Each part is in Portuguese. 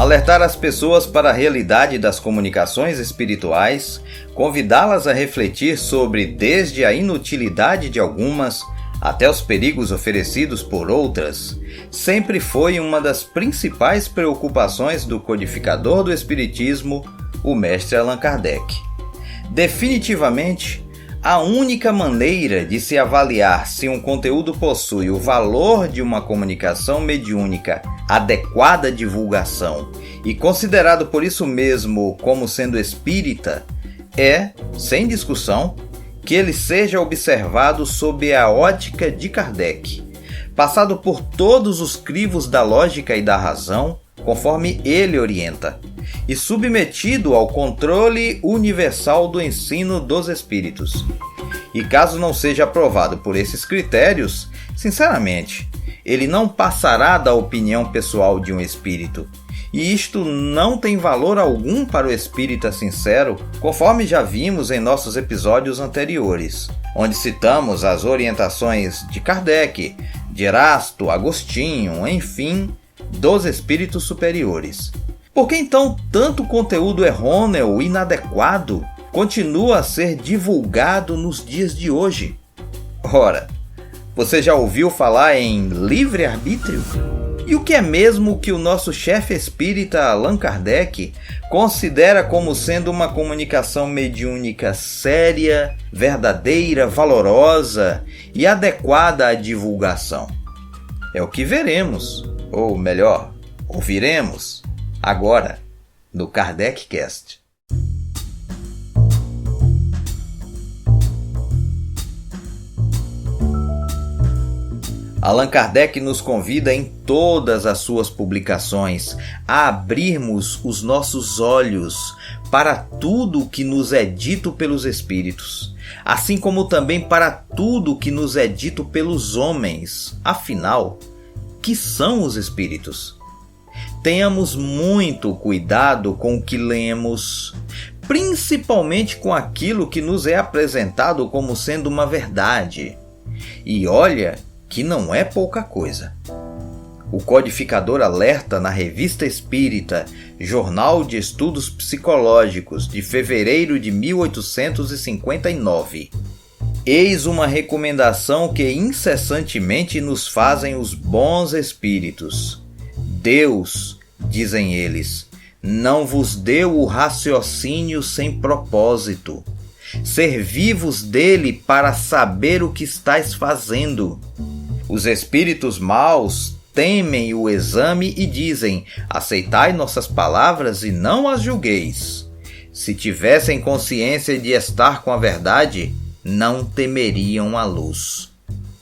Alertar as pessoas para a realidade das comunicações espirituais, convidá-las a refletir sobre desde a inutilidade de algumas até os perigos oferecidos por outras, sempre foi uma das principais preocupações do codificador do Espiritismo, o mestre Allan Kardec. Definitivamente, a única maneira de se avaliar se um conteúdo possui o valor de uma comunicação mediúnica adequada divulgação e considerado por isso mesmo como sendo espírita é, sem discussão, que ele seja observado sob a ótica de Kardec, passado por todos os crivos da lógica e da razão, conforme ele orienta, e submetido ao controle universal do ensino dos espíritos. E caso não seja aprovado por esses critérios, sinceramente, ele não passará da opinião pessoal de um espírito. E isto não tem valor algum para o espírita sincero, conforme já vimos em nossos episódios anteriores, onde citamos as orientações de Kardec, de Erasto, Agostinho, enfim, dos espíritos superiores. Por que então tanto conteúdo errôneo e inadequado continua a ser divulgado nos dias de hoje? Ora, você já ouviu falar em livre-arbítrio? E o que é mesmo que o nosso chefe espírita Allan Kardec considera como sendo uma comunicação mediúnica séria, verdadeira, valorosa e adequada à divulgação? É o que veremos, ou melhor, ouviremos, agora, no KardecCast. Allan Kardec nos convida em todas as suas publicações a abrirmos os nossos olhos para tudo o que nos é dito pelos espíritos, assim como também para tudo o que nos é dito pelos homens. Afinal, que são os espíritos? Tenhamos muito cuidado com o que lemos, principalmente com aquilo que nos é apresentado como sendo uma verdade. E olha que não é pouca coisa. O codificador alerta na Revista Espírita, Jornal de Estudos Psicológicos, de fevereiro de 1859. Eis uma recomendação que incessantemente nos fazem os bons espíritos. Deus, dizem eles, não vos deu o raciocínio sem propósito. Servi-vos dele para saber o que estáis fazendo. Os espíritos maus temem o exame e dizem: aceitai nossas palavras e não as julgueis. Se tivessem consciência de estar com a verdade, não temeriam a luz.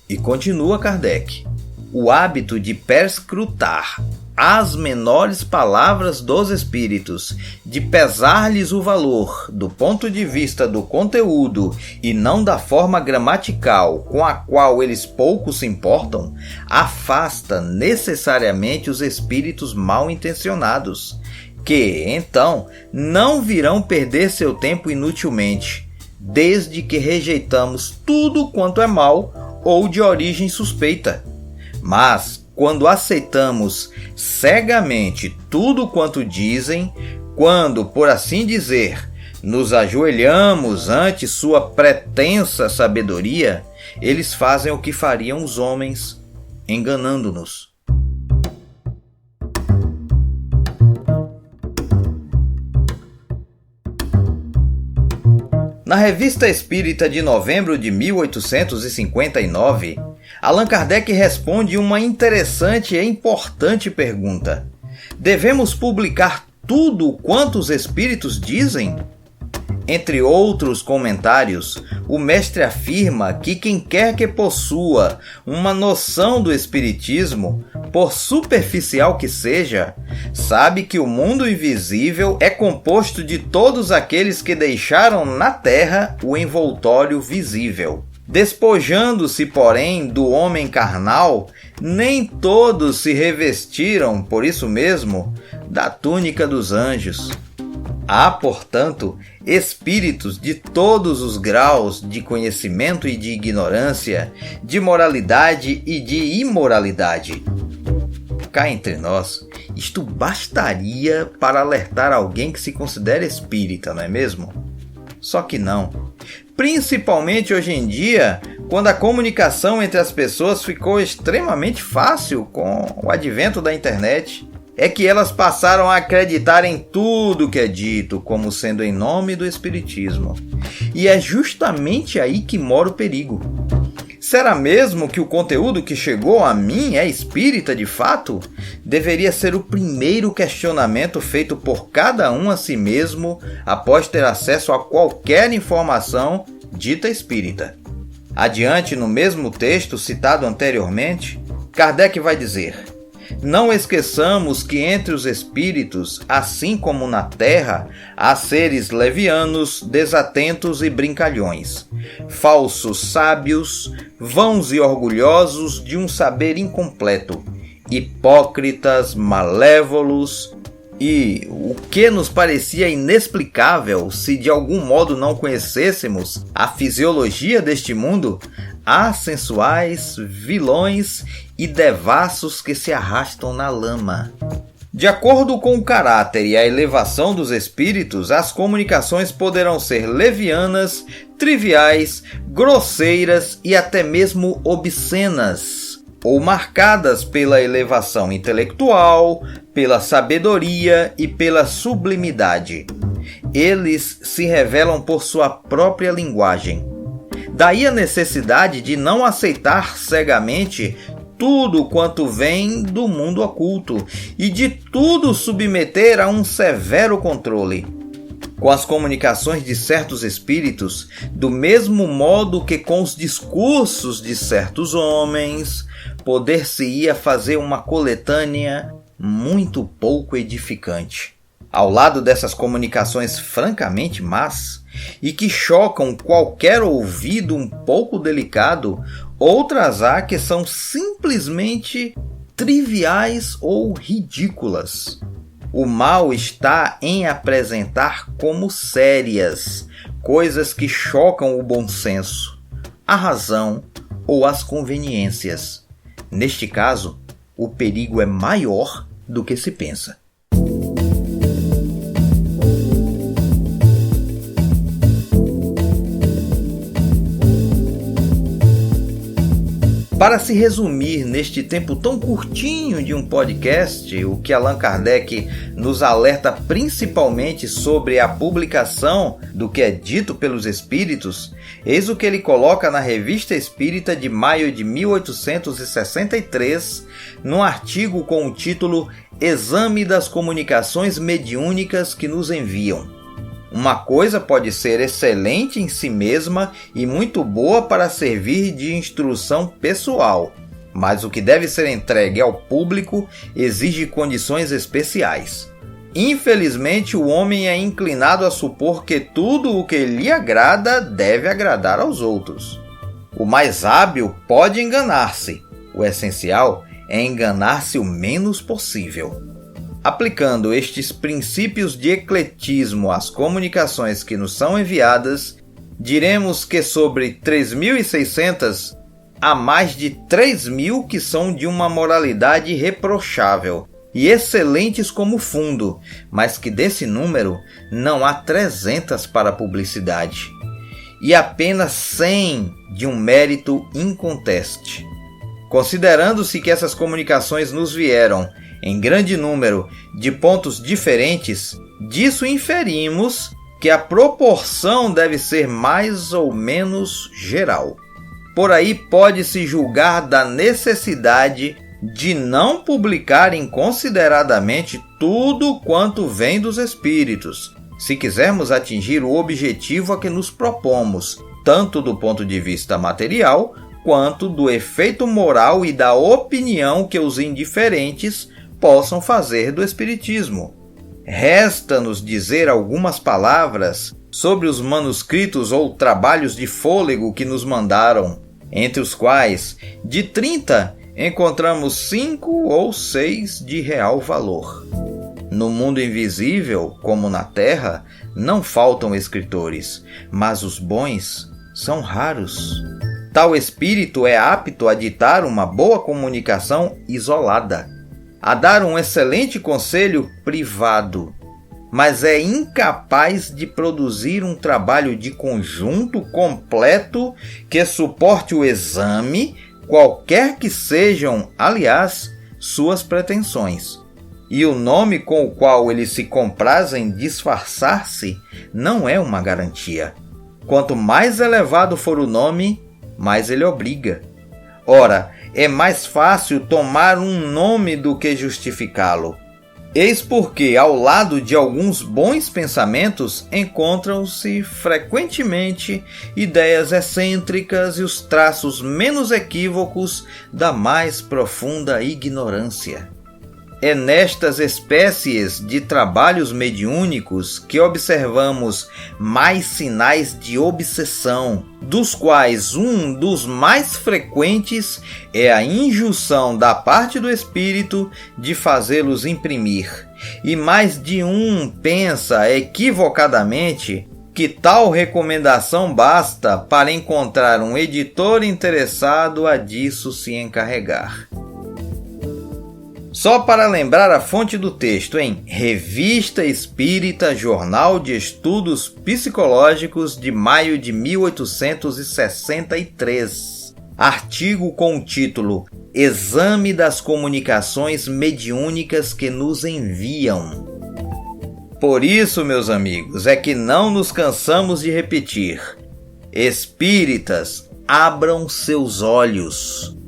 E continua Kardec: o hábito de perscrutar as menores palavras dos espíritos, de pesar-lhes o valor do ponto de vista do conteúdo e não da forma gramatical com a qual eles pouco se importam, afasta necessariamente os espíritos mal intencionados, que, então, não virão perder seu tempo inutilmente, desde que rejeitamos tudo quanto é mal ou de origem suspeita. Mas, quando aceitamos cegamente tudo quanto dizem, quando, por assim dizer, nos ajoelhamos ante sua pretensa sabedoria, eles fazem o que fariam os homens, enganando-nos. Na Revista Espírita de novembro de 1859, Allan Kardec responde uma interessante e importante pergunta: devemos publicar tudo quanto os espíritos dizem? Entre outros comentários, o mestre afirma que quem quer que possua uma noção do espiritismo, por superficial que seja, sabe que o mundo invisível é composto de todos aqueles que deixaram na terra o envoltório visível. Despojando-se, porém, do homem carnal, nem todos se revestiram, por isso mesmo, da túnica dos anjos. Há, portanto, espíritos de todos os graus de conhecimento e de ignorância, de moralidade e de imoralidade. Cá entre nós, isto bastaria para alertar alguém que se considera espírita, não é mesmo? Só que não. Principalmente hoje em dia, quando a comunicação entre as pessoas ficou extremamente fácil com o advento da internet, é que elas passaram a acreditar em tudo que é dito como sendo em nome do espiritismo. E é justamente aí que mora o perigo. Será mesmo que o conteúdo que chegou a mim é espírita de fato? Deveria ser o primeiro questionamento feito por cada um a si mesmo após ter acesso a qualquer informação dita espírita. Adiante, no mesmo texto citado anteriormente, Kardec vai dizer: não esqueçamos que entre os espíritos, assim como na terra, há seres levianos, desatentos e brincalhões, falsos sábios, vãos e orgulhosos de um saber incompleto, hipócritas, malévolos, e o que nos parecia inexplicável se de algum modo não conhecêssemos a fisiologia deste mundo, assensuais, vilões e devassos que se arrastam na lama. De acordo com o caráter e a elevação dos espíritos, as comunicações poderão ser levianas, triviais, grosseiras e até mesmo obscenas, ou marcadas pela elevação intelectual, pela sabedoria e pela sublimidade. Eles se revelam por sua própria linguagem. Daí a necessidade de não aceitar cegamente tudo quanto vem do mundo oculto e de tudo submeter a um severo controle. Com as comunicações de certos espíritos, do mesmo modo que com os discursos de certos homens, poder-se-ia fazer uma coletânea muito pouco edificante. Ao lado dessas comunicações francamente más e que chocam qualquer ouvido um pouco delicado, outras há que são simplesmente triviais ou ridículas. O mal está em apresentar como sérias coisas que chocam o bom senso, a razão ou as conveniências. Neste caso, o perigo é maior do que se pensa. Para se resumir neste tempo tão curtinho de um podcast, o que Allan Kardec nos alerta principalmente sobre a publicação do que é dito pelos espíritos, eis o que ele coloca na Revista Espírita de maio de 1863, num artigo com o título Exame das Comunicações Mediúnicas que nos enviam. Uma coisa pode ser excelente em si mesma e muito boa para servir de instrução pessoal, mas o que deve ser entregue ao público exige condições especiais. Infelizmente, o homem é inclinado a supor que tudo o que lhe agrada deve agradar aos outros. O mais hábil pode enganar-se, o essencial é enganar-se o menos possível. Aplicando estes princípios de ecletismo às comunicações que nos são enviadas, diremos que sobre 3.600 há mais de 3.000 que são de uma moralidade reprochável e excelentes como fundo, mas que desse número não há 300 para publicidade, e apenas 100 de um mérito inconteste. Considerando-se que essas comunicações nos vieram em grande número de pontos diferentes, disso inferimos que a proporção deve ser mais ou menos geral. Por aí pode-se julgar da necessidade de não publicar inconsideradamente tudo quanto vem dos espíritos, se quisermos atingir o objetivo a que nos propomos, tanto do ponto de vista material, quanto do efeito moral e da opinião que os indiferentes possam fazer do espiritismo. Resta-nos dizer algumas palavras sobre os manuscritos ou trabalhos de fôlego que nos mandaram, entre os quais, de 30, encontramos 5 ou 6 de real valor. No mundo invisível, como na Terra, não faltam escritores, mas os bons são raros. Tal espírito é apto a ditar uma boa comunicação isolada, a dar um excelente conselho privado, mas é incapaz de produzir um trabalho de conjunto completo que suporte o exame, qualquer que sejam, aliás, suas pretensões. E o nome com o qual eles se comprazem disfarçar-se não é uma garantia. Quanto mais elevado for o nome, mais ele obriga. Ora, é mais fácil tomar um nome do que justificá-lo. Eis porque, ao lado de alguns bons pensamentos, encontram-se frequentemente ideias excêntricas e os traços menos equívocos da mais profunda ignorância. É nestas espécies de trabalhos mediúnicos que observamos mais sinais de obsessão, dos quais um dos mais frequentes é a injunção da parte do espírito de fazê-los imprimir. E mais de um pensa equivocadamente que tal recomendação basta para encontrar um editor interessado a disso se encarregar. Só para lembrar a fonte do texto em Revista Espírita Jornal de Estudos Psicológicos de maio de 1863. Artigo com o título Exame das comunicações mediúnicas que nos enviam. Por isso, meus amigos, é que não nos cansamos de repetir: espíritas, abram seus olhos.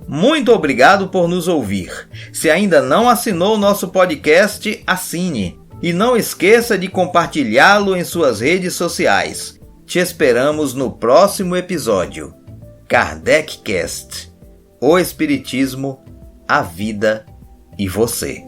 Muito obrigado por nos ouvir. Se ainda não assinou nosso podcast, assine. E não esqueça de compartilhá-lo em suas redes sociais. Te esperamos no próximo episódio. KardecCast. O Espiritismo, a vida e você.